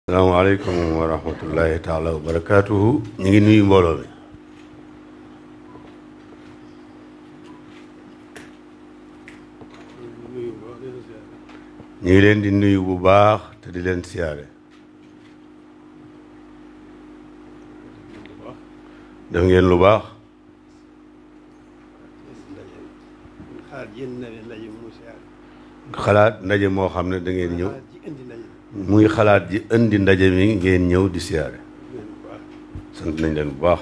asalaamaaleykum wa rahmatullahi taala wa barakaatuhu. ñu ngi nuyu mbooloo mi ñu ngi leen di nuyu bu baax te di leen siyaare. def ngeen lu baax. xalaat ndaje moo xam ne da ngeen ñëw muy xalaat ji indi ndaje mi ngeen ñëw di siyaare. sant nañ leen bu baax.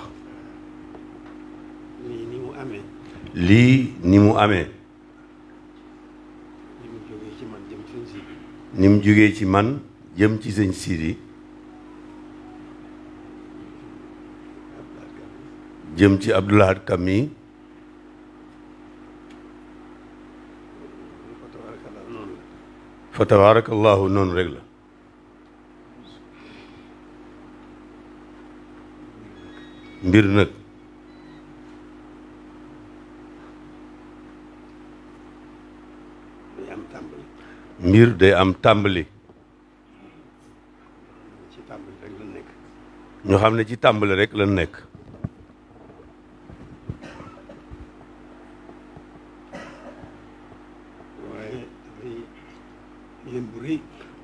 lii ni mu amee. ni mu jógee ci man jëm ci sëñ Sidi. jëm ci Abdoulahad Kam mi. fa tabarakallahu noonu rek la. mbir nag mbir day am tàmbali. ñu xam ne ci tàmbali rek la nekk.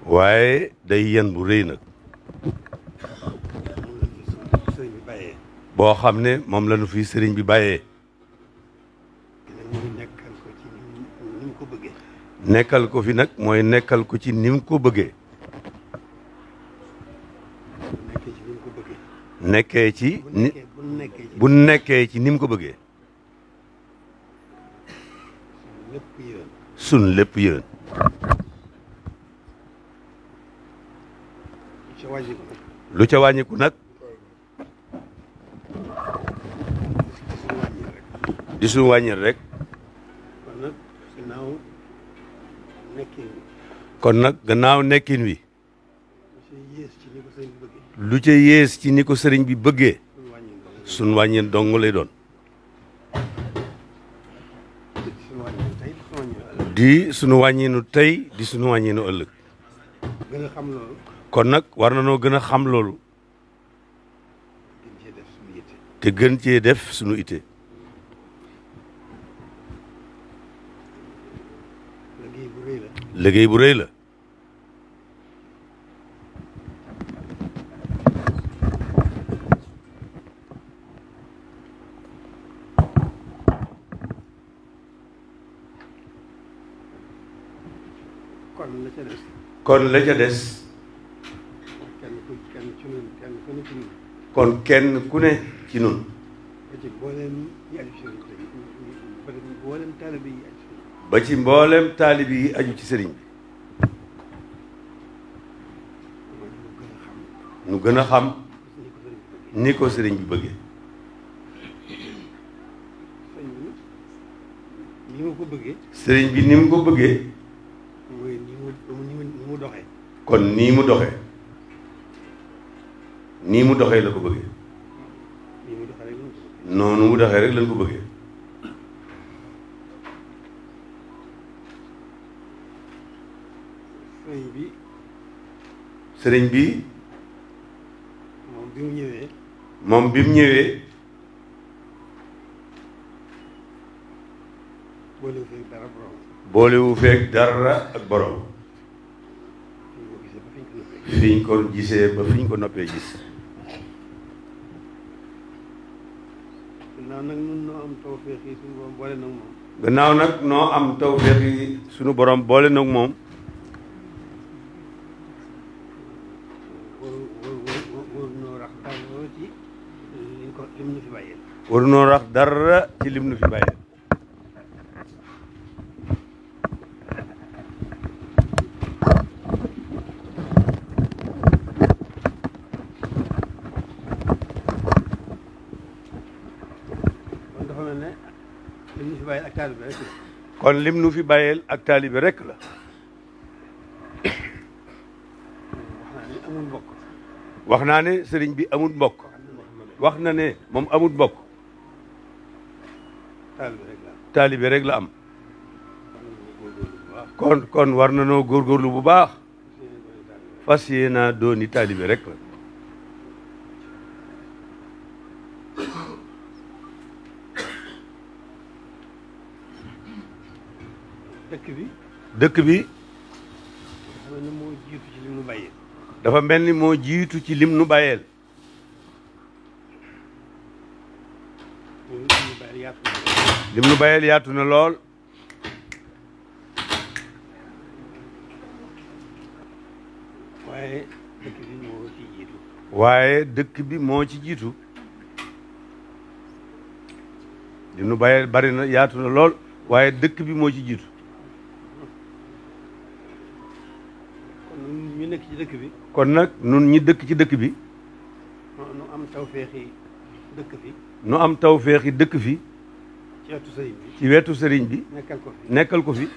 waaye day yen bu rëy nag. boo xam ne moom la nu fi sëriñ bi bàyyee. nekkal ko fi nag mooy nekkal ko ci ni mu ko bëggee. nekkee ci ni bu nekkee ci ni mu ko bëggee. sun lépp yéwén. lu ca wàññiku nag di suñu wàññil rek. kon nag gannaaw nekkin wi lu ca yées ci ni ko sëriñ bi bëggee suñu wàññil dong lay doon. di suñu wàññinu tey di suñu wàññinu ëllëg. kon nag war na noo gën a xam loolu te gën cee def suñu ite. liggéey bu rëy la. kon la ca des. kon kenn ku ne ci nun ba ci mboolem taalibi yi aju ci sëriñ bi nu gën a xam ni ko sëriñ bi bëggee. sëriñ bi ni mu ko bëggee kon nii mu doxee nii mu doxee la ko bëggee. noonu mu doxee rek lañ ko bëggee. sëriñ bi moom bi mu ñëwee boolewu feeg dara ak borom. fiñ ko gisee ba fiñ ko noppee gis. gannaaw nag noo am tawféex yi suñu borom boole nag moom. waru noo rax dara ci lim nu fi bàyyee. kon lim nu fi bàyyeel ak taalibe rek la. wax naa ne sëriñ bi amul mbokk. wax na ne moom amul mbokk. taalibe rek la am. kon war na noo góorgóorlu bu baax. fas yéenaa dooni taalibe rek la. dëkk bi dafa mel ni moo jiitu ci lim nu bàyyeel. lim nu bàyyeel yaatu na lool. waaye dëkk bi moo ci jiitu. lim nu bàyyeel bari na yaatu na lool waaye dëkk bi moo ci jiitu. ñu nekk ci dëkk bi. kon nag nun ñi dëkk ci dëkk bi. nu am tawféexi dëkk fi. nu am tawféexi dëkk fi. ci wetu sëriñ bi. ci wetu sëriñ bi. nekkal ko fi. nekkal ko fi.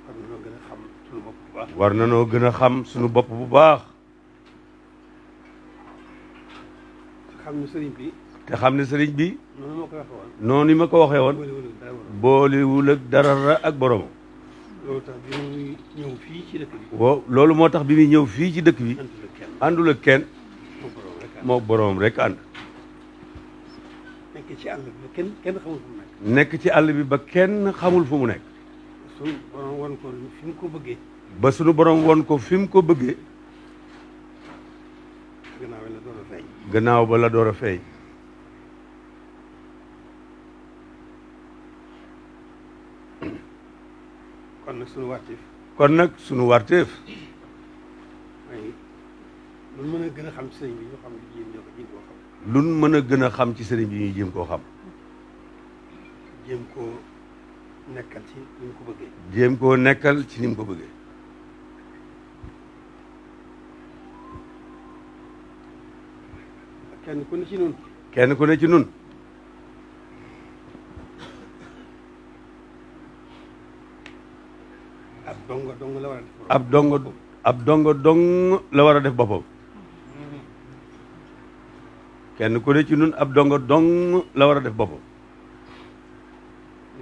war nañoo gën a xam suñu bopp bu baax. war na noo gën a xam suñu bopp bu baax. te xam ne sëriñ bi. te xam ne sëriñ bi. noonu ma ko waxee woon. noonu ma ko waxee woon. boolewul ak dara ak borom. loolu tax bi muy ñëw fii ci dëkk bi. waaw loolu moo tax bi muy ñëw fii ci dëkk bi. àndul ak kenn. moo borom rek ànd. nekk ci àll bi ba kenn xamul fu mu nekk. nekk ci àll bi ba kenn xamul fu mu nekk. sunu borom won ko fi mu ko bëggee. ba sunu borom won ko fi mu ko bëggee. gannaaw la door a feeñ. gannaaw ba la door a feeñ. kon nag sunu warteef. kon nag sunu warteef. lu mën a gën a xam ci sëriñ bi ñu xam jéem ñoo ko jéem koo xam. lu mën a gën a xam ci sëriñ bi ñuy jéem koo xam. jéem koo nekkal ci ni mu ko bëggee. jéem koo nekkal ci ni mu ko bëggee. kenn ku ne ci nun. kenn ku ne ci nun. ab dongo dong la war a def. ab dongo dong la war a def boppam. kenn ku ne ci nun ab dongo dong la war a def boppam.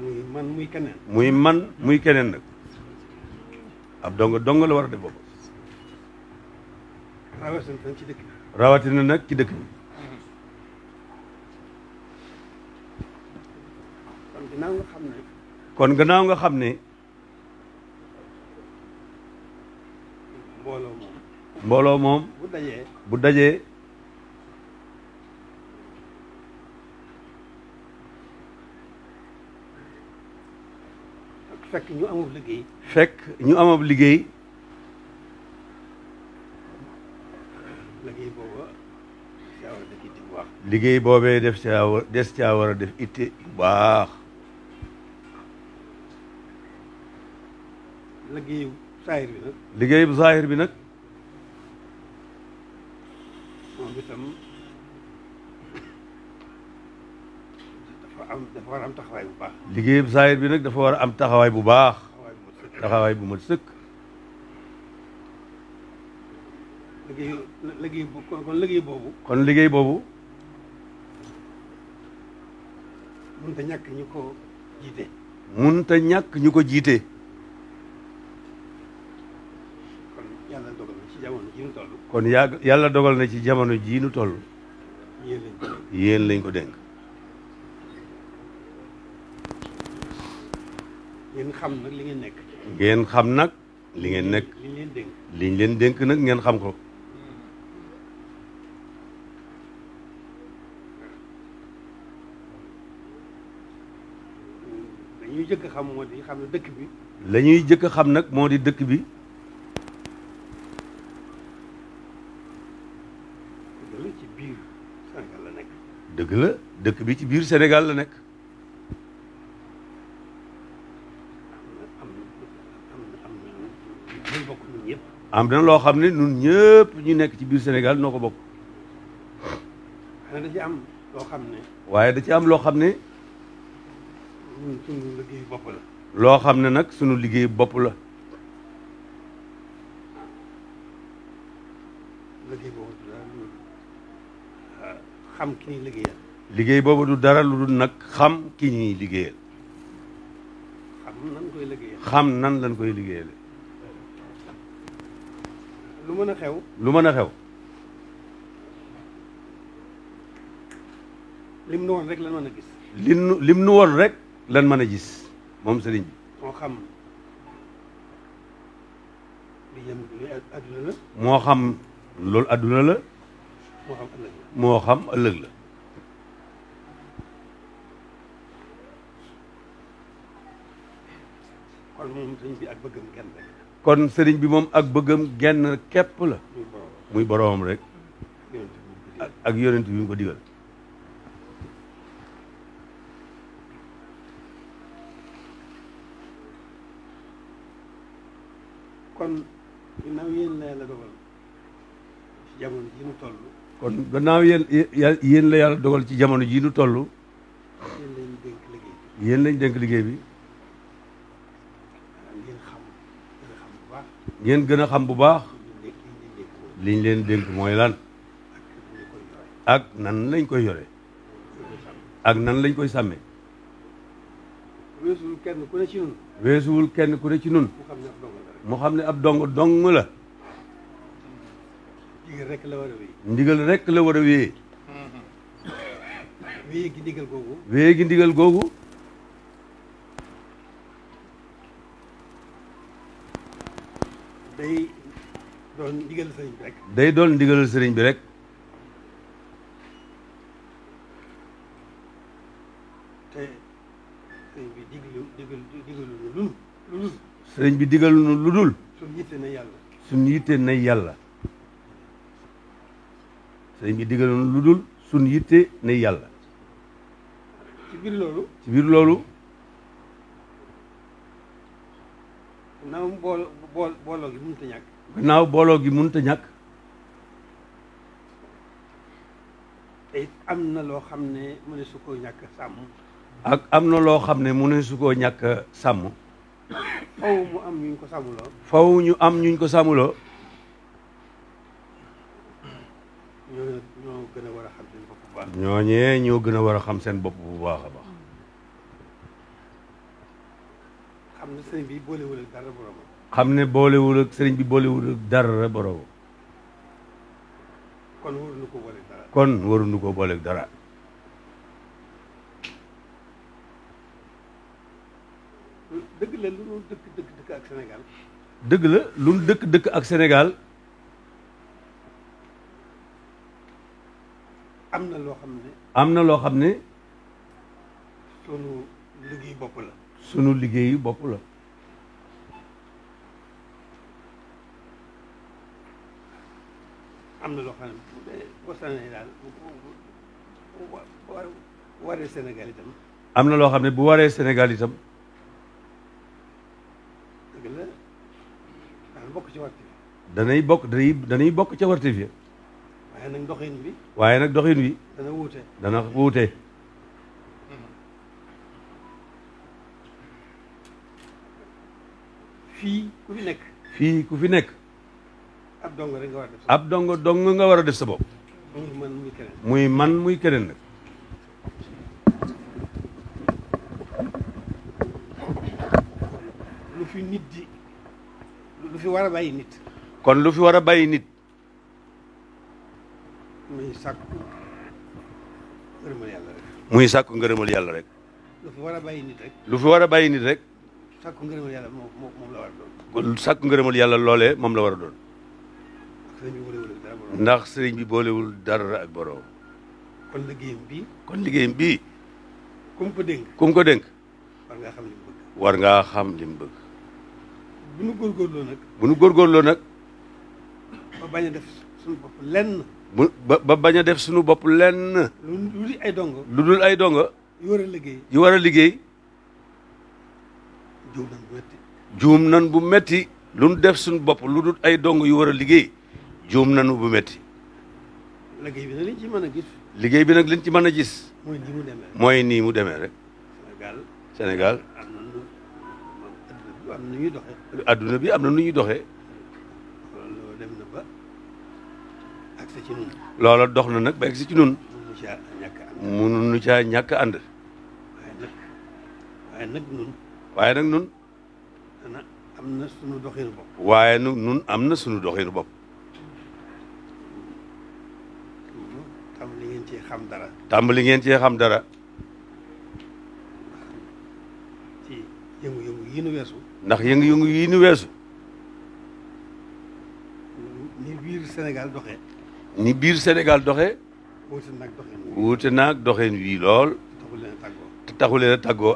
muy man muy keneen. muy man muy keneen nag. ab dongo dong la war a def boppam. rawatina ci dëkk bi. rawatina nag ci dëkk bi. kon gannaaw nga xam ne. kon gannaaw nga xam ne. mbooloo moom. mbooloo moom. bu dajee. fekk ñu amub liggéey. fekk ñu amab liggéey. liggéey booba caa war a def itte bu baax. liggéey boobee des caa war a def itte bu baax. liggéeyu saahir bi nag. liggéey bu saahir bi nag. moom itam dafa war a am taxawaay bu baax. liggéey bu saahir bi nag dafa war a am taxawaay bu baax. taxawaay bu mat sëkk. kon liggéey boobu. kon liggéey boobu. mënut a ñàkk ñu ko jiite. mënut a ñàkk ñu ko jiite. kon yàlla dogal na ci jamono ji kon yàlla dogal na ci jamono jii nu toll. nu toll. yéen yéen lañ lañ ko dénk. ko dénk. ngeen xam nag li ngeen nekk. ngeen xam nag li ngeen nekk. liñ leen dénk. liñ leen dénk nag ngeen xam ko. dañuy jëkk xam moo di xam ne dëkk bi. la ñuy jëkk a xam nag moo di dëkk bi. ci biir Sénégal la nekk. dëgg la dëkk bi ci biir Sénégal la nekk. am na loo xam ne ñun ñëpp ñu nekk ci biir Sénégal noo ko bokk. xanaa da ci am loo xam ne. waaye da ci am loo xam ne. ñun sunu liggéey bopp la. loo xam ne nag sunu liggéey bopp la. liggéey boobu du dara lu xam ki ñuy liggéeyal. liggéey boobu du dara lu dul nag xam ki ñuy liggéeyal. xam nan koy liggéeyal. xam nan lañ koy liggéeyale. lu mën a xew. lu mën a xew. lim nu woon rek lan mën a gis. lim nu woon rek lan mën a gis moom sëriñ bi. moo xam li jëm adduna la. moo xam loolu adduna la. moo xam ëllëg la. moo xam ëllëg la. kon moom sëriñ bi ak bëggam genn rek. kon sëriñ bi moom ak bëggam genn képp la. muy boroomam rek. ak yonent bi mu ko digal. kon ginnaaw yéen la yàlla dogal ci jamono ji nu toll. kon gannaaw yéen la yàlla dogal ci jamono ji nu toll. yéen lañ dénk liggéey bi. yéen lañ dénk liggéey bi. ngeen gën a xam bu baax. liñ leen dénk mooy lan. ak nan lañ koy yore. ak nan lañ koy sàmmee. weesuwul kenn ku ne ci nun. weesuwul kenn ku ne ci nun. mu xam ne ab dong dong la. ndigal rek la war a wéy. ndigal rek la war a wéyee. wéyee gi ndigal googu. wéyee gi ndigal googu. day doon ndigal sëriñ bi rek. day doon ndigal sëriñ bi rek. te sëriñ bi digalu lu dul. sëriñ bi digal nu lu dul. suñ yitte na yàlla. suñ yitte na yàlla. sëriñ bi digal nu lu dul suñ yitte na yàlla. ci biir loolu. ci biir loolu. gannaaw booloo gi mënut a ñàkk. gannaaw booloo gi mënut a ñàkk. te it am na loo xam ne mu ne su ko ñàkk sàmm. ak am na loo xam ne mu ne su koo ñàkk sàmm. faw mu am ñuñ ko sàmmuloo. faw ñu am ñuñ ko sàmmuloo. ñoo gën a war a xam seen bopp bu baax. ñooñee ñoo gën a war a xam seen bopp bu baax a baax. xam ne sëriñ bi boolewul ak dara borom. xam ne boolewul ak sëriñ bi boolewul ak dara borom. kon waruñu ko boole dara. kon waruñu ko boole dara. dëgg la lu nu dëkk ak Sénégal. dëgg la lu nu dëkk ak Sénégal. am na loo xam ne. am na loo xam ne. sunu liggéey bopp la. sunu liggéeyu bopp la. am na loo xam ne boo sanee daal bu waree Sénégal itam. am na loo xam ne bu waree Sénégal itam. dëgg la dana bokk ci warte bi. danay bokk ca warte fi. waaye nag doxin bi. waaye nag doxin wi. dana wuute. dana wuute. fii ku fi nekk. fii ku fi nekk. ab dong rek nga war a def. ab dong nga war a def sa bopp. muy man muy keneen. muy man muy keneen nag. lu fi nit di lu fi war a bàyyi nit. kon lu fi war a bàyyi nit. muy sàkku ngërëmal yàlla rek. muy sàkku ngërëmal yàlla rek. lu fi war a bàyyi nit rek. lu fi war a bàyyi nit rek. sàkku ngërëmal yàlla moom la war a doon. sàkku ngërëmal yàlla loolee moom la war a doon. ndax ndax sëriñ sëriñ bi boolewul ak dara borom. bi boolewul dara ak borom. kon liggéeyam bii. kon liggéeyam bii. ku mu ko dénk. ku mu ko dénk. war ngaa xam li mu bëgg. war ngaa xam li mu bëgg. bu nu góorgóorloo nag. bu nu góorgóorloo nag. ba bañ a def suñu bopp lenn. ba bañ a def suñu bopp lenn. lu dul ay dongo. lu dul ay dongo. yu war a liggéey. yu war a liggéey. juum nan bu metti. juum nan bu metti. lu nu def suñu bopp lu dul ay dongo yu war a liggéey. juum nanu bu metti. liggéey bi nag liñ ci mën a gis. liggéey bi nag liñ ci mën a gis. mooy nii mu demee. mooy nii mu demee rek. Sénégal. Sénégal. am na ñuy doxee. adduna bi am na nu ñuy doxee. loolu dem na ba agsi ci nun. loola dox na nag ba agsi ci nun. mënuñu caa ñàkk ànd. mënuñu caa ñàkk ànd. waaye nag nun. waaye nag nun. am na sunu doxinu bopp. waaye nun am na sunu doxinu bopp. cee xam dara. tàmbali ngeen cee xam dara. ci yëngu-yëngu yi nu weesu. ndax yëngu-yëngu yi nu weesu. ni biir Sénégal doxee. ni biir Sénégal doxee. wuute naag doxeen wi. wuute naag doxeen wii lool. te taxu leen a tàggoo.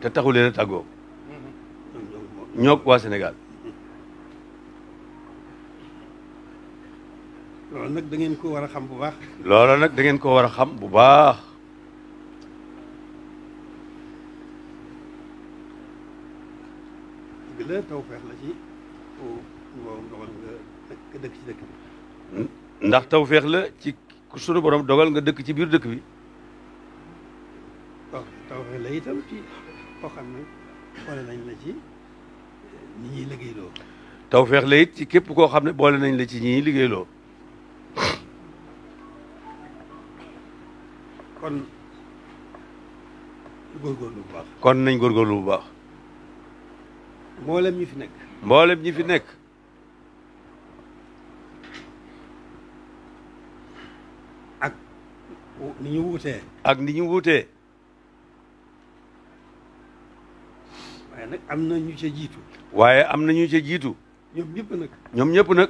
te taxu leen a tàggoo. ñoog waa Sénégal. loolu nag da ngeen ko war a xam bu baax. loola nag da ngeen ko war a xam bu baax. dëgg la tawfeex la ci borom dogal nga dëkk ci dëkk bi. ndax tawfeex la ci sunu borom dogal nga dëkk ci biir dëkk bi. tawfeex la itam ci koo xam ne boole nañ la ci ñi ñuy liggéeyloo. tawfeex la it ci képp koo xam ne boole nañ la ci ñi ñuy liggéeyloo. kon góorgóorlu bu baax. kon nañ góorgóorlu bu baax. mboolem ñi fi nekk. mboolem ñi fi nekk. ak ni ñu wuutee. ak ni ñu wuutee. waaye nag am na ñu ca jiitu. waaye am na ñu ca jiitu. ñoom ñëpp nag. ñoom ñëpp nag.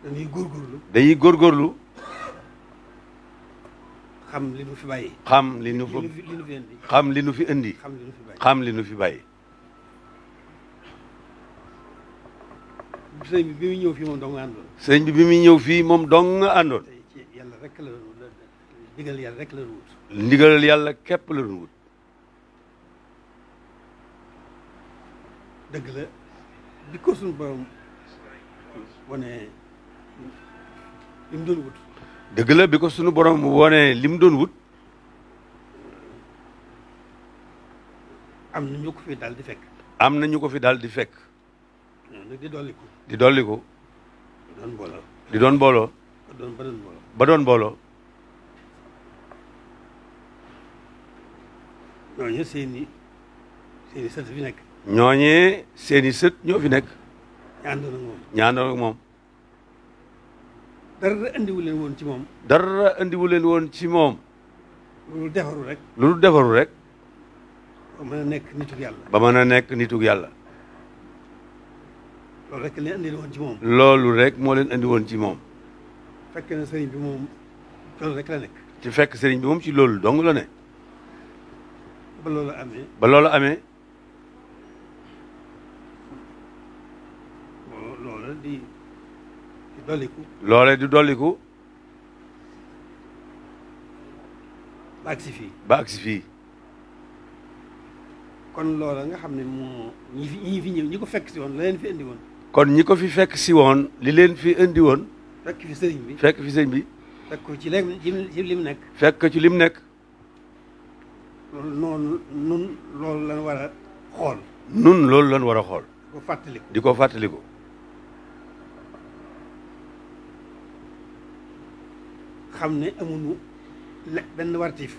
dañuy góorgóorlu. dañuy góorgóorlu. xam li nu fi bàyyi. xam li nu fi indi. xam li nu fi indi. xam li nu fi bàyyi. xam li nu fi bàyyi. sëñ bi bi muy ñëw fii moom dong nga àndoon. sëñ bi bi muy ñëw fii moom dong nga àndoon. tey ci yàlla rek la ndigal yàlla rek la wut. ndigalal yàlla képp la doon wut. dëgg la bi ko suñu borom wane li mu doon wut. dëgg la bi ko sunu borom wone li mu doon wut. am na ñu ko fi daal di fekk. am na ñu ko fi daal di fekk. ñooñu nag di dolliku. di dolliku. di doon mbooloo. di doon mbooloo. ba doon mbooloo. ba doon mbooloo. ñooñu seeni sët fi nekk. ñooñee seeni sët ñoo fi nekk. ñaandoon ak moom. ñaandoon ak moom. dara andiwu leen woon ci moom. dara andiwu leen woon ci moom. loolu defaru rek. loolu defaru rek. ba mën a nekk nitug yàlla. ba mën a nekk nitug yàlla. loolu rek leen andi woon ci moom. loolu rek moo leen andi woon ci moom. fekk na sëriñ bi moom loolu rek la nekk. ci fekk sëriñ bi moom ci loolu dong la ne. ba loolu amee. ba loolu amee. loola di dolliku. loole di dolliku. ba agsi fii. ba agsi fii. kon loola nga xam ne moo ñi fi ñëw ñi ko fekk si woon la leen fi indi woon. kon ñi ko fi fekk si woon li leen fi indi woon. fekk fi sëriñ bi. fekk fi sëriñ bi. fekk ko ci léegi ci lim nekk. fekk ci lim nekk. loolu noonu nun loolu lan war a xool. nun loolu lan war a xool. di ko fàttaliku. di ko fàttaliku. xam ne amuñu benn wartiif.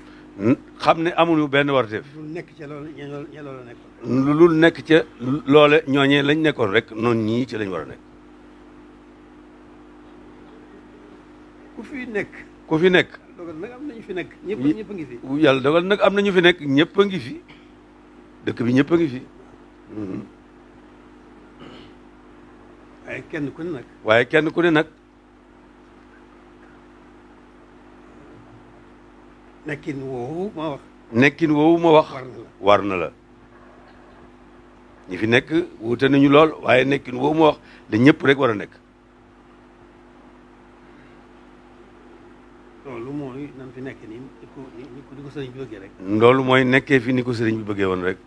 xam ne amuñu benn warteef. lu nekk ca loolu ña loola nekkoon. lu nekk ca loole ñooñee lañ nekkoon rek noonu ñii ci lañ war a nekk. ku fi nekk. ku fi nekk. dogal nag am na ñu fi nekk. ñëpp a ngi fi. yàlla dogal nag am na ñu fi nekk ñëpp a ngi fi. dëkk bi ñëpp a ngi fi. waaye kenn ku ne nag. waaye kenn ku ne nag. nekkin woowu ma wax. nekkin woowu ma wax. war na la. ñi fi nekk wuute nañu lool waaye nekkin woowu ma wax da ñëpp rek war a nekk. loolu mooy nan fi nekk nii ni ko sëriñ bi bëggee rek. loolu mooy nekkee fi ni ko sëriñ bi bëggee woon rek.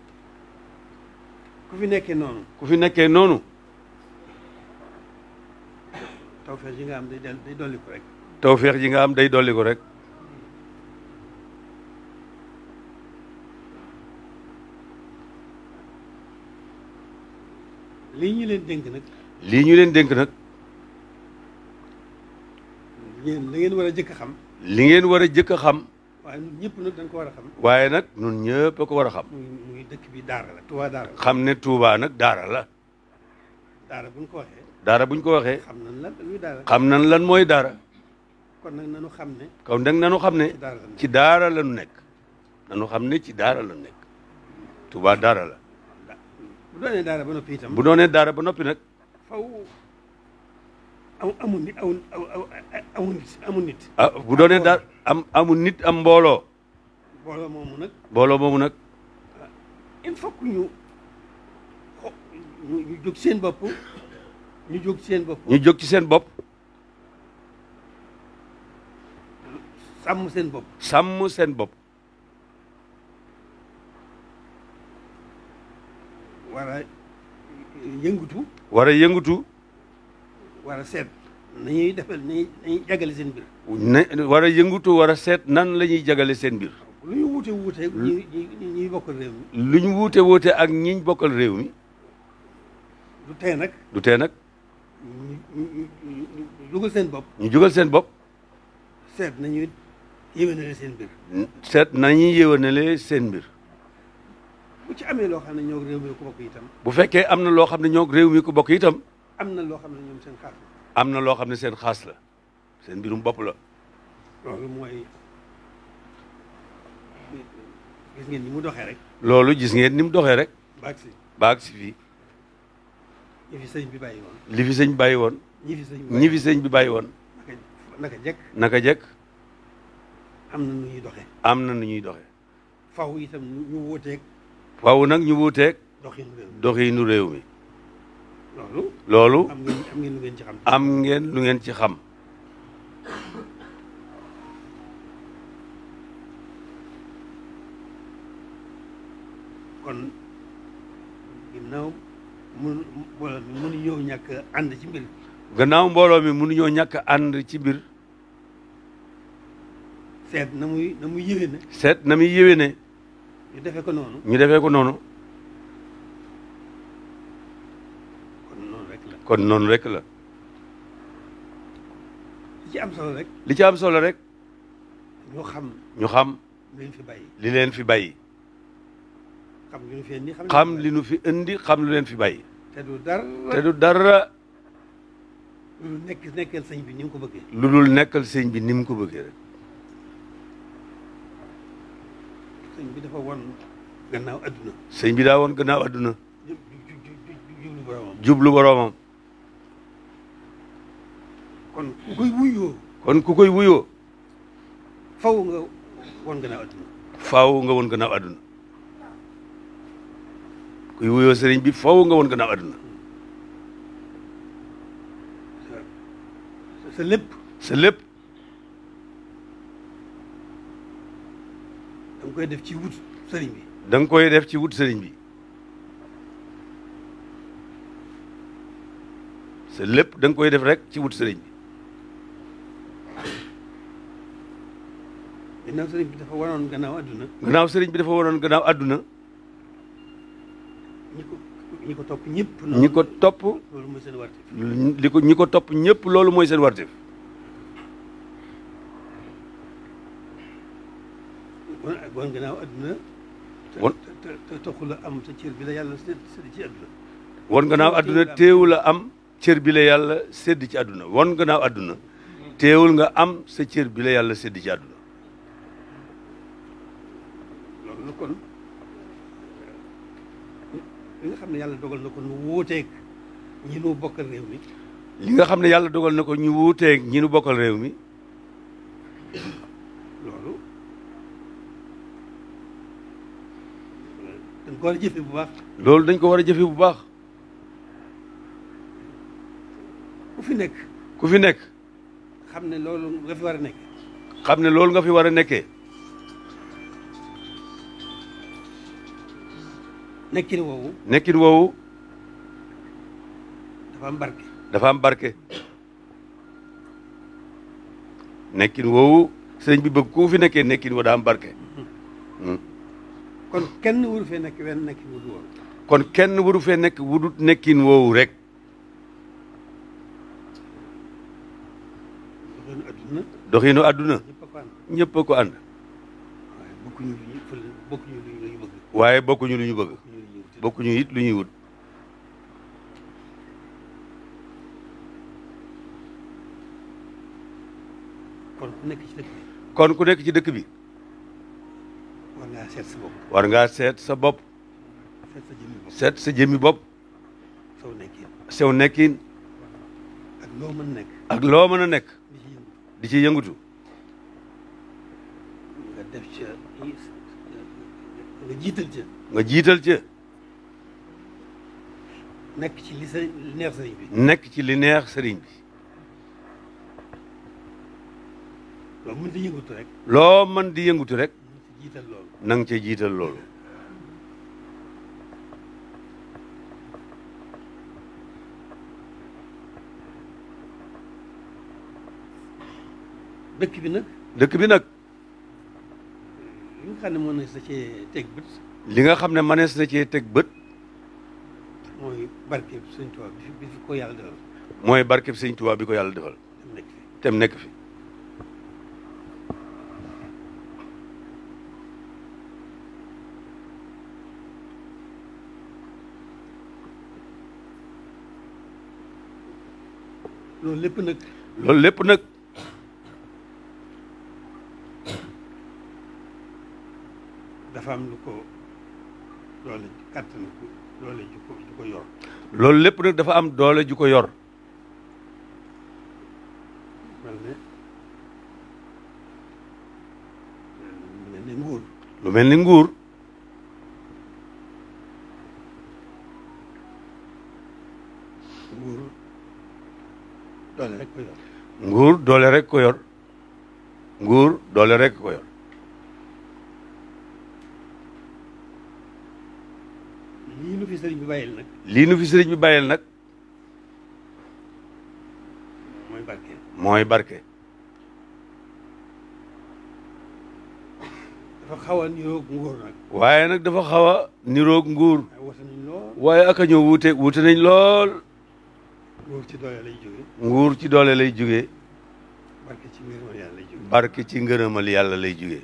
ku fi nekkee noonu. ku fi nekkee noonu. tawfeex yi nga am day dolli ko rek. tawfeex yi nga am day dolli ko rek. lii ñu leen dénk nag. lii ñu leen dénk nag. yéen la ngeen war a jëkk a xam. li ngeen war a jëkk a xam. waaye ñun ñëpp nag dañ ko war a xam. waaye nag ñun ñëpp a ko war a xam. muy dëkk bi daara la Touba daara la. xam ne Touba nag daara la. daara buñ ko waxee. daara buñ ko waxee. xam nañ lan luy daara. xam nañ lan mooy daara. kon nag nanu xam ne. kon nag nanu xam ne. ci daara la nu nekk. nanu xam ne ci daara la nu nekk. Touba daara la. bu doonee daara ba noppi itam. bu doonee daara ba noppi nag. faw amul nit amul nit. ah bu doonee daara amul nit am mbooloo. mbooloo moomu nag. mbooloo moomu nag. il faut que ñu jóg seen bopp. ñu jóg seen bopp. ñu jóg ci seen bopp. sàmm seen bopp. sàmm seen bopp. war a yëngutu. war a yëngutu. war a seet nañuy defal nañuy jagale seen mbir. war a yëngutu war a seet nan la ñuy jagale seen mbir. lu ñu wuute wuute ñi bokkal réew mi. lu ñu wuute wuute ak ñiñ bokkal réew mi. du tee nag. du tee nag. ñu jugal seen bopp. ñu jugal seen bopp. seet nañuy yéwénale seen mbir. seet nañuy yéwénale seen mbir. bu ci amee loo xam ne ñoo réew mi ko bokk itam. bu fekkee am na loo xam ne ñoo réew mi ko bokk itam. am na loo xam ne ñoom seen xaas la. am na loo xam ne seen xaas la. seen mbirum bopp la. loolu mooy gis ngeen ni mu doxee rek. loolu gis ngeen ni mu doxee rek. baag si fii. ñi fi sëñ bi bàyyi woon. li fi sëñ bàyyi woon. ñi fi sëñ bi bàyyi woon. naka jekk. naka jekk. am na nu ñuy doxee. am na nu ñuy doxee. faw itam ñu wuuteeg. faw nag ñu wuuteeg. doxinu réew mi. loolu. am ngeen lu ngeen ci xam. am ngeen lu ngeen ci xam. kon ginnaaw mbooloo mi mënuñoo ñàkk ànd ci mbir. gannaaw mbooloo mi mënuñoo ñàkk ànd ci mbir. seet na muy yéwéne. seet na muy yéwéne. ñu defee ko noonu. ñu defee ko noonu. kon noonu rek la. li ci am solo rek. li ci am solo rek. ñu xam. ñu xam. li leen fi bàyyi. li leen fi bàyyi. xam li nu fi indi. xam li nu fi indi xam lu leen fi bàyyi. te du dara. te du dara. lu dul nekkal sëñ bi ni mu ko bëggee. lu dul nekkal sëñ bi ni mu ko bëggee rek. sëñ bi dafa won gannaaw adduna. sëñ bi daa woon gannaaw adduna. jublu boroomam. jublu boroomam. kon ku koy wuyoo. kon ku koy wuyoo. faw nga won gannaaw adduna. faw nga won gannaaw adduna. kuy wuyoo sëriñ bi faw nga won gannaaw adduna. sa lépp. sa lépp. da nga koy def ci wut sëriñ bi. da nga koy def ci wut sëriñ bi. sa lépp da nga koy def rek ci wut sëriñ bi. gannaaw sëriñ bi dafa waroon gannaaw adduna. gannaaw sëriñ bi dafa waroon gannaaw adduna. ñi ko topp ñëpp. ñi ko topp. loolu mooy seen wartif. ñi ko topp ñëpp loolu mooy seen wartif. wan gannaaw adduna. won te taxul a am sa cër bi la yàlla sédd ci adduna. won gannaaw adduna teewul a am cër bi la yàlla sédd ci adduna won gannaaw adduna teewul nga am sa cër bi la yàlla sédd ci adduna. loolu kon li nga xam ne yàlla dogal na ko nu wuuteeg ñi nu bokkal réew mi. li nga xam ne yàlla dogal na ko ñu wuuteeg ñi nu bokkal réew mi. loolu dañ ko war a jëfe bu baax. loolu dañ ko war a jëfe bu baax. ku fi nekk. ku fi nekk. xam ne loolu nga fi war a nekk. xam ne loolu nga fi war a nekkee. nekkin woowu. nekkin woowu. dafa am barke. dafa am barke. nekkin woowu sëriñ bi bëgg ku fi nekkee nekkin woo daa am barke. kon kenn waru fee nekk wenn nekkin wu du woon. kon kenn waru fee nekk wudut nekkin woowu rek. doxinu adduna. doxinu adduna. ñëpp a ko ànd. ñëpp a ko ànd. waaye bokkuñu lu ñu bëgg. waaye bokkuñu lu ñu bëgg. bokkuñu it lu ñuy wut. kon ku nekk ci dëkk bi. kon ku nekk ci dëkk bi. war ngaa seet sa bopp. war ngaa seet sa bopp. seet sa jëmmi bopp. seet sa jëmmi bopp. saw nekkin. sew nekkin. ak loo mën a nekk. ak loo mën a nekk. di ci yëngu. di ci yëngatu. nga def ca nga jiital ca. nga jiital ca. nekk ci li neex sëriñ bi. nekk ci li neex sëriñ bi. loo mën di yëngatu rek. loo mën di yëngatu rek. jiital loolu. na nga ca jiital loolu. dëkk bi nag. dëkk bi nag. li nga xam ne mën na sa cee teg bët. li nga xam ne mënees na cee teg bët. mooy barkeb Sëñ Tuubaa bi fi ko yàlla defal. mooy barkeb Sëñ Tuubaa bi ko yàlla defal. tem nekk fi. loolu lépp nag. loolu lépp nag. dafa am lu ko doole kàttan doole ju ko yor. loolu lépp nag dafa am doole ju ko yor. lu mel ni nguur. lu mel ni nguur. nguur doole rek ko yor. nguur doole rek ko yor. nguur doole rek ko yor. lii nu fi sëriñ bi bàyyil nag. lii nu fi sëriñ bi bàyyil nag. mooy barke. mooy barke. dafa xaw a niroog nguur nag. waaye nag dafa xaw a niroog nguur. wute nañ lool. waaye aka ñëw wuute nañ lool. nguur ci doole lay jógee. nguur ci doole lay jógee. barke ci ngërëmal yàlla lay jógee. barke ci ngërëmal yàlla lay jógee.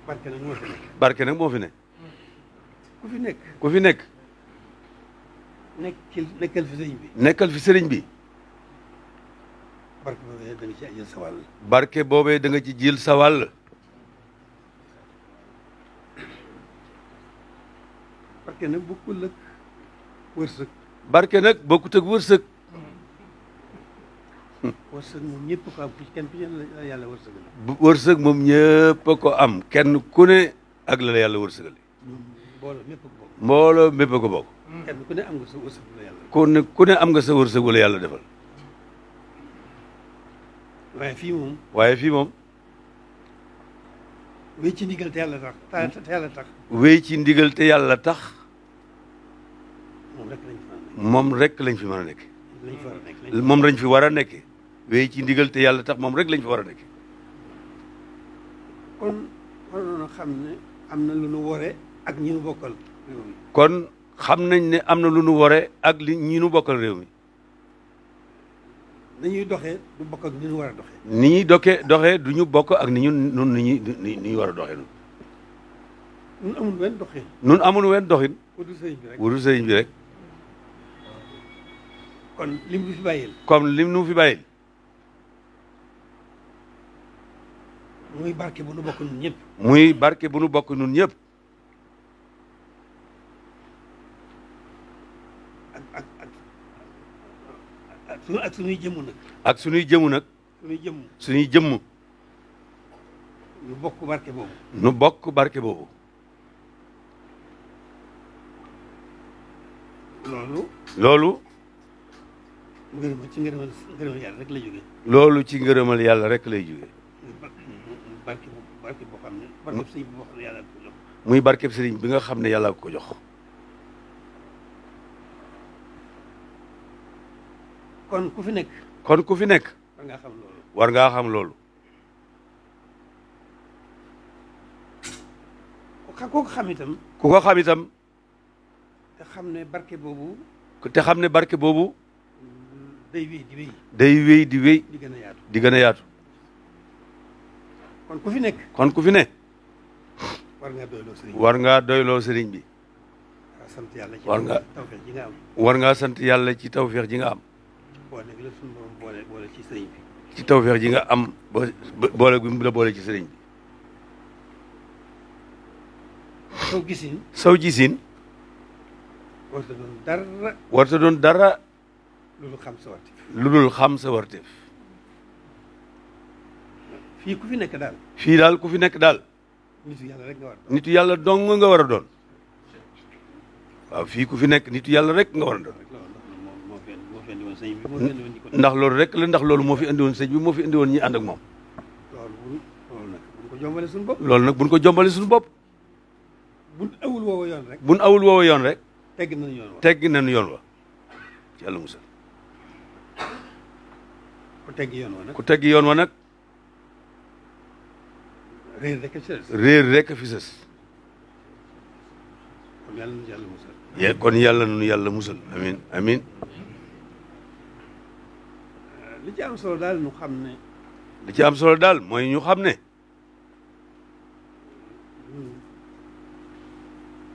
barke nag moo fi nekk. barke nag moo fi ne. ku fi nekk. ku fi nekk. nekkal fi sëriñ bi. nekkal fi sëriñ bi. barke boobee da nga ci jël sa wàll. barke boobee da nga ci jël sa wàll. barke nag bokkul ak wërsëg. barke nag bokkut ak wërsëg. wërsëg moom ñëpp ko am kenn ku ne la yàlla wërsëgal. wërsëg moom ñëpp a ko am kenn ku ne ak la yàlla wërsëgal. mbooloo mépp ko bokk. mbooloo mépp ko bokk. kenn ku ne am nga sa wërsëg la yàlla. ku ne am nga sa wërsëg wala yàlla defal. waaye fii moom. waaye fii moom. wéy ci ndigal te yàlla tax te yàlla tax. wéy ci ndigal te yàlla tax. moom rek lañ fi mën a nekk. moom rek lañ fi mën a nekk. lañ fi war a nekk. moom lañ fi war a nekkee. wéy ci ndigal te yàlla tax moom rek lañ fi war a nekkee. kon waroon a xam ne am na lu nu wore ak ñi nu bokkal réew mi. kon xam nañ ne am na lu nu wore ak li ñi nu bokkal réew mi. nañuy doxee du bokk ak ni ñu war a doxee. ni ñuy doxee du ñu bokk ak ni ñun ni ñuy war a doxee nun. ñun amul wenn doxin. nun amul wenn doxin. wutu sëriñ bi rek. wutu sëriñ bi rek. kon lim nu fi bàyyil. comme lim nu fi bàyyil. muy barke bu nu bokk ñun ñëpp. muy barke bu nu bokk ñun ñëpp. ak suñuy jëmm nag. ak suñuy jëmm nag. suñuy jëmm. suñuy jëmm. ñu bokk barke boobu. nu bokk barke boobu. loolu. ci ngërëmal yàlla rek lay jógee. loolu ci ngërëmal yàlla rek lay jógee. barke boo xam ne barke sëriñ bi boo xam ne yàlla ko jox. muy barkeb sëriñ bi nga xam ne yàlla ko jox. kon ku fi nekk. kon ku fi nekk. war ngaa xam loolu. war ngaa xam loolu. ku ko xam itam. ku ko xam itam. te xam ne barke boobu. te xam ne barke boobu. day wéy di wéy. day wéy di wéy. di gën a yaatu. di gën a yaatu. kon ku fi nekk. kon ku fi ne. war ngaa doyloo sëriñ bi. war ngaa doyloo sëriñ bi. sant yàlla ci war nga tawfeex ji nga am. war ngaa sant yàlla ci tawfeex ji nga am. boole gi la suñu borom boole ci sëriñ bi. ci tawfeex ji nga am ba boole bi mu la boole ci sëriñ bi. saw gisin warta doon dara lu dul xam sa warteef. fii ku fi nekk daal. fii daal ku fi nekk daal. nitu yàlla rek nga war a doon. nitu yàlla dong nga war a doon. waaw fii ku fi nekk nitu yàlla rek nga war a doon. ndax loolu rek la ndax loolu moo fi indi woon sëñ bi moo fi indi woon ñi ànd ak moom. loolu nag buñ ko jombale suñu bopp. buñ awul woowa yoon rek. buñ awul woowa yoon rek. tegg nañu yoon wa tegg nañu yoon wa. ci yàlla musal. ku tegg yoon wa nag. ku tegg yoon wa nag. réer rek a fi sës. réer rek a fi sës. kon yàlla nu yàlla musal. kon yàlla nu yàlla musal amin amin. li ci am solo daal ñu xam ne. li ci am solo daal mooy ñu xam ne.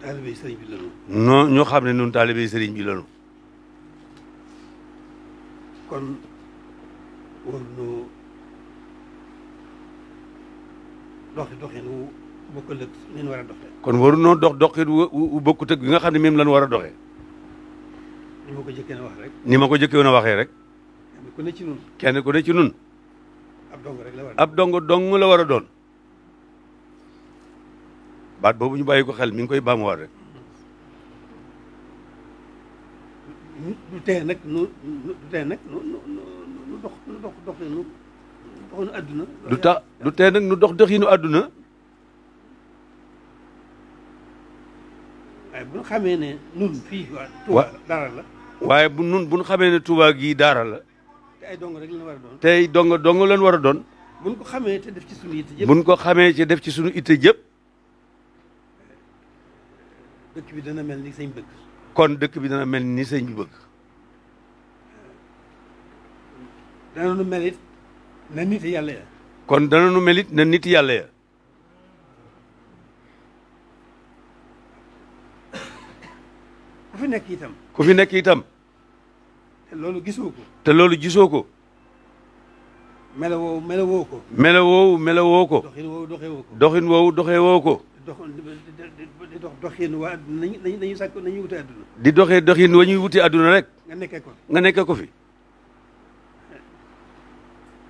taalibe sëriñ bi lañu. non ñu xam ne ñun taalibe sëriñ bi lañu. kon waruñu doxin wu bokkul ak ni ñu war a doxee. kon waruñoo doxin wu bokkut ak bi nga xam ne même lan war a doxee. ni ma ko jëkkee wax rek. ni ma ko jëkkee woon a waxee rek. kenn ku ne ci nun. kenn ku ne ci nun. ab dong rek la war a. ab dong la war a doon. baat boobu ñu bàyyi ko xel mi ngi koy baamuwaat rek. du tee nag nu doxinu àdduna. du tee nag nu doxinu àdduna. waaye bu ñu xamee ne nun fii Touba dara la. waaye bu ñu xamee ne Touba gii daara la. te ay dong rek lañ war a doon. tey dong lañ war a doon. buñ ko xamee te def ci sunu itte jëpp. buñ ko xamee te def ci sunu itte jëpp. dëkk bi dana mel ni sëñ bëgg. kon dëkk bi dana mel ni sëñ bi bëgg. dana nu mel it na nit yàlla ya. kon dana nu mel it na nit yàlla ya. ku fi nekk itam. ku fi nekk itam. te loolu gisoo ko. te loolu gisoo ko. melowoo ko. melowoo ko. doxin woowu doxee woo ko. doxin woowu doxee woo ko. di dox doxin waa nañu sàkk nañu wuti àdduna. di doxee doxin wa ñuy wuti àdduna rek. nga nekkee ko fi.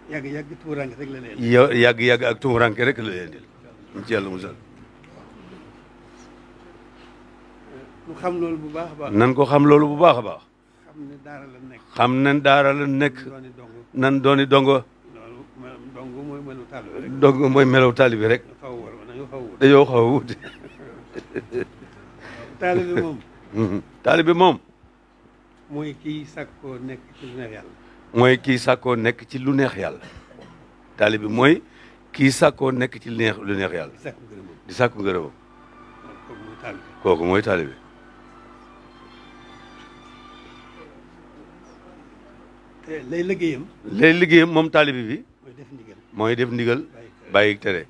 yàgg tumuranke rek la leen. yàgg ak tumuranke rek la leen di. mu ci yàlla musal. nu xam loolu bu baax a baax. nan ko xam loolu bu baax a baax. xam ne daara la nekk. xam ne daara la nekk. nan dooni dongo. loolu dong mooy melu taalibe rek. dong mooy melu taalibe rek. dañoo xaw a wuute. taalibe moom. taalibe moom. mooy kii sàkkoo nekk ci lu neex yàlla. mooy kii sàkkoo nekk ci lu neex yàlla. taalibe mooy kii sàkkoo nekk ci lu neex yàlla. di sàkku ngërëmam. kooku mooy taalibe. te lay liggéeyam. lay liggéeyam moom taalibe bi. mooy def ndigal. bàyyi tere.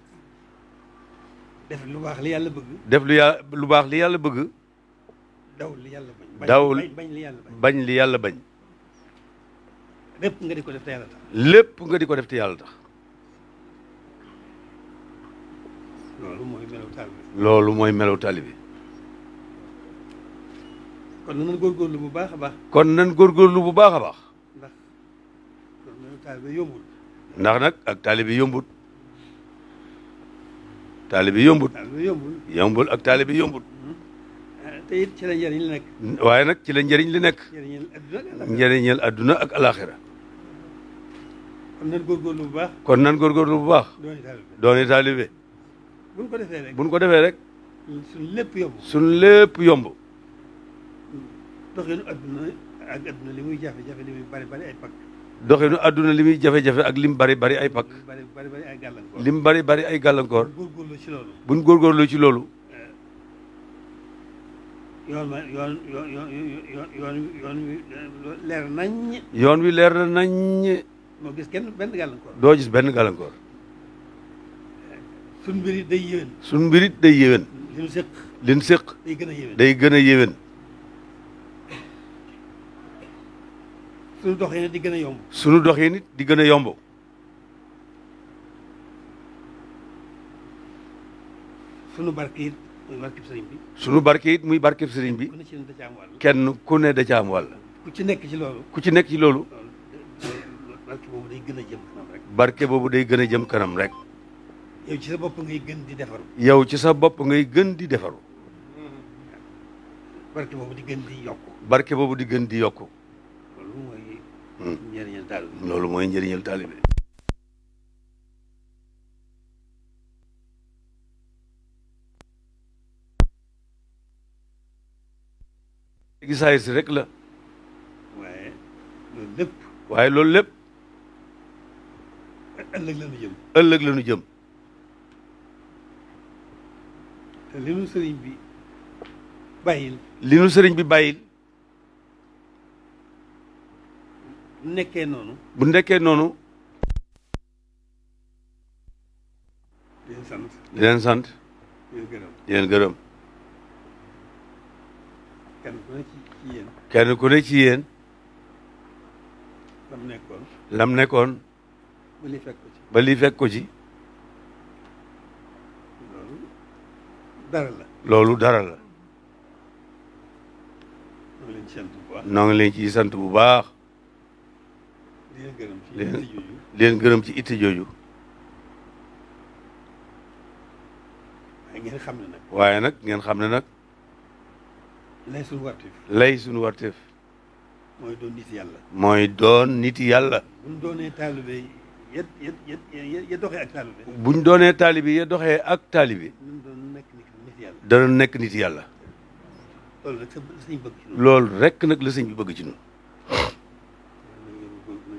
def lu baax li yàlla bëgg. def lu baax li yàlla bëgg. daw li yàlla bañ. bañ li yàlla bañ. bañ li yàlla bañ. lépp nga di ko def te yàlla tax. lépp nga di ko def te yàlla tax. loolu mooy melaw taalibe. loolu mooy melaw taalibe. kon nan góorgóorlu bu baax a baax. kon nan góorgóorlu bu baax a baax. ndax kon melaw taalibe yombul. ndax nag ak taalibe yombut. taalibe yombut. yombul ak taalibe yombut. te it ci la njëriñ li nekk. waaye nag ci la njëriñ li nekk. njëriñal adduna ak alaxira. kon nan góorgóorlu bu baax. kon nan góorgóorlu bu baax. dooni taalibe. buñ ko defee rek. buñ ko defee rek. suñ lépp yomb. suñ lépp yomb. doxinu adduna ak adduna li muy jafe-jafe li muy bari bari ay pakk. doxinu adduna li muy jafe-jafe ak lim bari bari ay pakk. ay gàllankoor. lim bari ay gàllankoor. góorgóorlu ci loolu. buñ góorgóorlu ci loolu. yoon leer nañ. yoon wi leer na nañ. moo gis benn gàllankoor. doo gis benn gàllankoor. suñ mbir it day yéwén. suñ mbir it day yéwén. liñ séq. day gën a yéwén. day gën a yéwén. suñu doxee nit di gën a yomb. suñu doxee nit di gën a yomb. sunu barke it muy barkeb sëriñ bi. sunu barke it muy barkeb sëriñ bi. ku ne ci da ca am wàll. kenn ku ne da ca am wàll. ku ci nekk ci loolu. ku ci nekk ci loolu. barke boobu day gën a jëm kanam rek. barke boobu day gën a jëm kanam rek. yow ci sa bopp ngay gën di defaru. yow ci sa bopp ngay gën di defaru. barke boobu di gën di yokku. barke boobu di gën di yokku. loolu mooy. njëriñal taalibe. loolu mooy njëriñal taalibe. gisaay si rek la. waaye loolu lépp. waaye loolu lépp. ëllëg la ñu jëm. ëllëg la ñu jëm. te li nu sëriñ bi bàyyil. li nu sëriñ bi bàyyil. bu nekkee noonu. bu nekkee noonu. di leen sant. di leen sant. di leen gërëm. di leen gërëm. kenn ku ne ci yéen. kenn ku ne ci yéen. lam nekkoon. lam nekkoon. ba lii fekk ko ci. ba lii fekk ko ci. loolu dara la. loolu dara la. ñoo ngi leen ci sant bu baax. noo ngi leen ciy sant bu baax. di leen gërëm ci leen itte jooju. di leen gërëm ci itte jooju. waaye ngeen xam ne nag. waaye nag ngeen xam ne nag. lay suñu wartif. lay suñu warteef. mooy doon nit yàlla. mooy doon nit yàlla. bu ñu doonee taalibe ya doxee ak taalibe. buñ doonee taalibi ya doxee ak taalibi. ñu doon nekk nit yàlla. dana nekk nit yàlla. loolu nag sëñ bëgg ci ñun. loolu rek nag la sëñ bi bëgg ci ñun.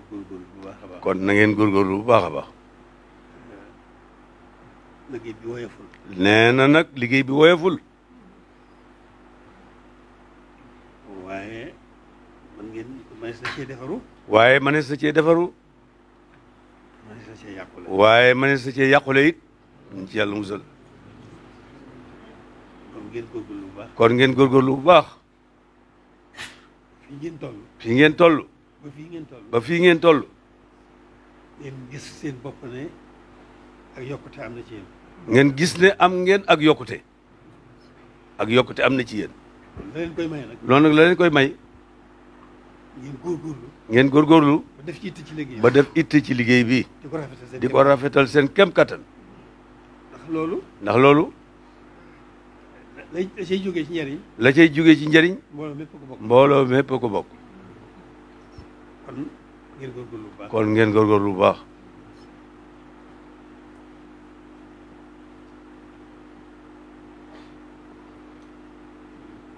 góorgóorlu bu baax a baax. kon na ngeen góorgóorlu bu baax a baax. liggéey bi woyoful. nee na nag liggéey bi woyoful. waaye man ngeen mënees na cee defaru. waaye mënees na cee defaru. mënees na cee yàqule. waaye mënees na cee yàqule it. ñu ci yàlla musal. kon ngeen góorgóorlu bu baax. kon ngeen góorgóorlu bu baax. fii ngeen toll. fii ngeen toll. ba fii ngeen toll. ba fii ngeen toll. ngeen gis seen bopp ne ak yokkute am na ci yéen. ngeen gis ne am ngeen ak yokkute. ak yokkute am na ci yéen. la leen koy may nag. loolu nag la leen koy may. ngeen góorgóorlu. ngeen góorgóorlu. ba def ci itte ci liggéey. ba def itte ci liggéey bi. di ko rafetal seen di ko rafetal seen kem kattan. ndax loolu. ndax loolu. la cay jógee ci njariñ. la cay jógee ci njariñ. mbooloo mépp ko bokk. mbooloo mépp ko bokk. kon ngeen góorgóorlu bu baax. kon ngeen góorgóorlu bu baax.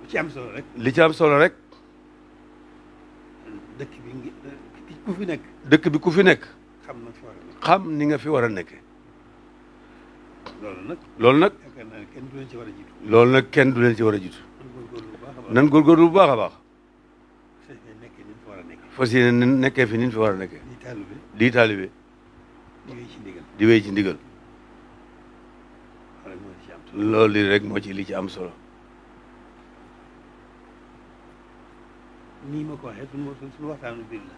li ci am solo rek. li ci am solo rek. dëkk bi ku fi nekk. dëkk bi ku fi nekk. xam na fi war a nekk. xam ni nga fi war a nekkee. loolu nag. loolu nag. yaakaar naa ne kenn du leen ci war a jiitu. loolu nag kenn du leen ci war a jiitu. nan góorgóorlu bu baax a baax. nan góorgóorlu bu baax a baax. fas yéene nekkee ni ñu fa war a nekkee. fas yéene nekkee fi ni ñu fi war a nekkee. di taalibe. di taalibe. di wéy ci ndigal. di wéy ci ndigal. loolu moo ci am solo. loolu li rek moo ci li ci am solo. nii ma ko waxee suñu waxtaanu biir la.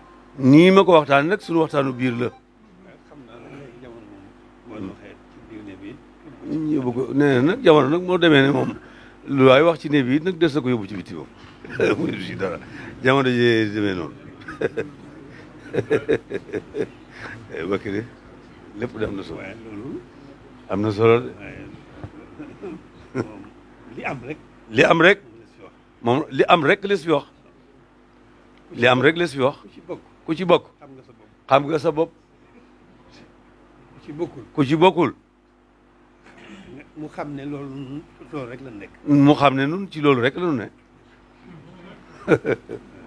nii ma ko waxtaan nag suñu waxtaanu biir la. xam naa ne léegi jamono moom moo waxee ci biir ne bi. yóbbu ko nee na nag jamono nag moo demee ne moom lu waay wax ci ne bi nag des na ko yóbbu ci biti moom muy du si dara jamono ji demee noonu bakki de lépp de am na solo. waaye loolu. am na solo de. waaye moom li am rek. li am rek moom la si wax. moom li am rek les fi wax. li am rek les fi wax. ku ci bokk. ku ci bokk. xam nga sa bopp. xam nga sa bopp. ku ci bokkul. ku ci bokkul. mu xam ne loolu rek la nekk. mu xam ne nun ci loolu rek la nu ne.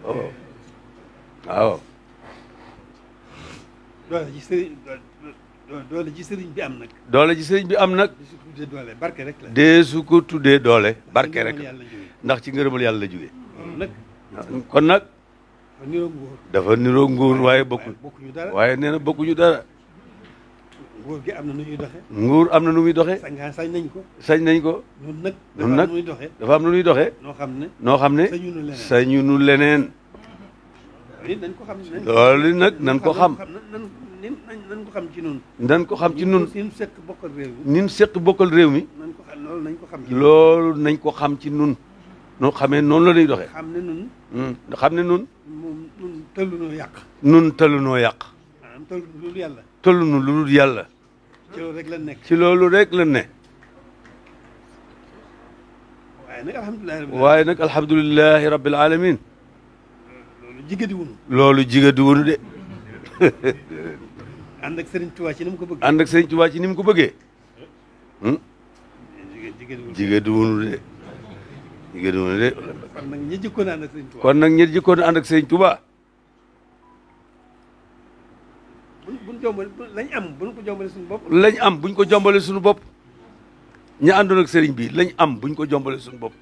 waaw waaw. doole ji sëriñ bi am nag. doole ji sëriñ bi am nag. di su ko tuddee doole barke rek la. dee su ko tuddee doole barke rek ngërëmal yàlla jógee. ndax ci ngërëmal yàlla la jógee. loolu nag. kon nag dafa niroo nguur. dafa niroo nguur waaye bokkul. bokkuñu dara. waaye nee na bokkuñu dara. nguur gi am na nu ñuy doxee. nguur am na nu muy doxee. sañ nañ ko. sañ nañ ko. ñun nag. ñun nag dafa am nu ñuy doxee. dafa am nu ñuy doxee. noo xam ne. noo xam ne sañu nu leneen. sañu nu leneen. loolu nañ ko xam. loolu nag nan ko xam. nañ ko xam ci nun. nañ ko xam ci nun. ñun seq bokkal réew mi. ñun seq bokkal réew mi. nañ ko xam loolu nañ ko xam ci. loolu nañ ko xam ci nun. noo xamee noonu la ñuy doxee. xam ne nun. xam ne nun. moom nun tëllunoo yàq. nun tëllunoo yàq. maanaam tëllu lu dul yàlla. tëllunu lu dul yàlla. ci loolu rek la nekk. ci loolu rek la ne. waaye nag alhamdulilahi rabbil alamin. loolu jigadi wunu. loolu jigadi wunu de. ànd ak Serigne Touba ci ni mu ko bëggee. ànd ak Serigne Touba ci ni mu ko bëggee. jigadi wunu de. jigadi wunu de. kon nag ñi jëkkoon ànd ak Serigne Touba. kon nag ñi jëkkoon ànd ak Serigne Touba. buñ jombale lañ am buñ ko jombale suñu bopp. lañ am buñ ko jombale suñu bopp. ñi àndoon ak Serigne bi lañ am buñ ko jombale suñu bopp.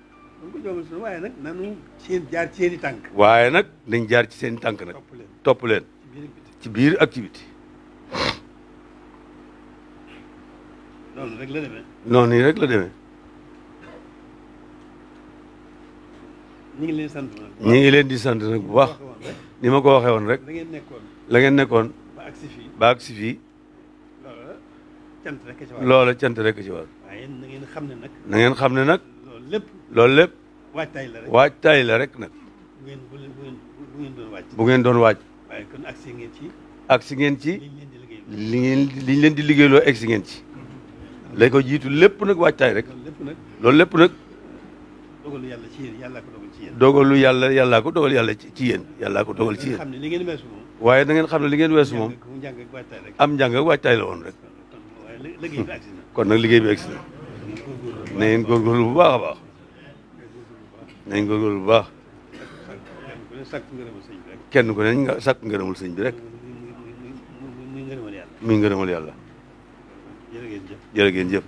buñ ko jombale suñu waaye nag nanu jaar ci seen i tànk. waaye nag nañ jaar ci seen i tànk nag. topp leen ci biir ak ci biti. noonu rek la demee. noonu rek la demee. ñu ngi leen di sant nag. ñu ngi leen di sant nag bu baax. ni ma ko waxee woon rek. la ngeen nekkoon. la ngeen nekkoon. ba agsi fii. ba agsi fii. loola cant rek ci war. loola cant rek ci war. waaye na ngeen xam ne nag. na ngeen xam ne nag. loolu lépp. loolu lépp. waajtaay la rek. waajtaay la rek nag. bu ngeen doon waaj. bu ngeen doon waaj. waaye kon agsi ngeen ci. agsi ngeen ci. liñ leen di liggéey. liñ leen di liggéeyloo agsi ngeen ci. lay ko jiitu lépp nag waajtaay rek. loolu lépp nag. loolu lépp nag. dogalu yàlla ci yéen yàllaa ko dogal ci yéen. dogalu yàlla yàllaa ko dogal yàlla ci yéen yàllaa ko dogal ci yéen. xam ne li ngeen weesu moom. waaye da ngeen xam ne li ngeen weesu moom. njàng ak waajtaay rek. am njàng ak waajtaay la woon rek. waaye liggéey bi agsi na. kon nag liggéey bi agsi na. na ngeen góorgóorlu bu baax a baax. na ngeen góorgóorlu bu baax. kenn ku ne nga sàkk ngërëmul sëñ bi rek. muy ngërëmal yàlla. muy ngërëmal yàlla. jërë ngeen jëf. jërë ngeen jëf.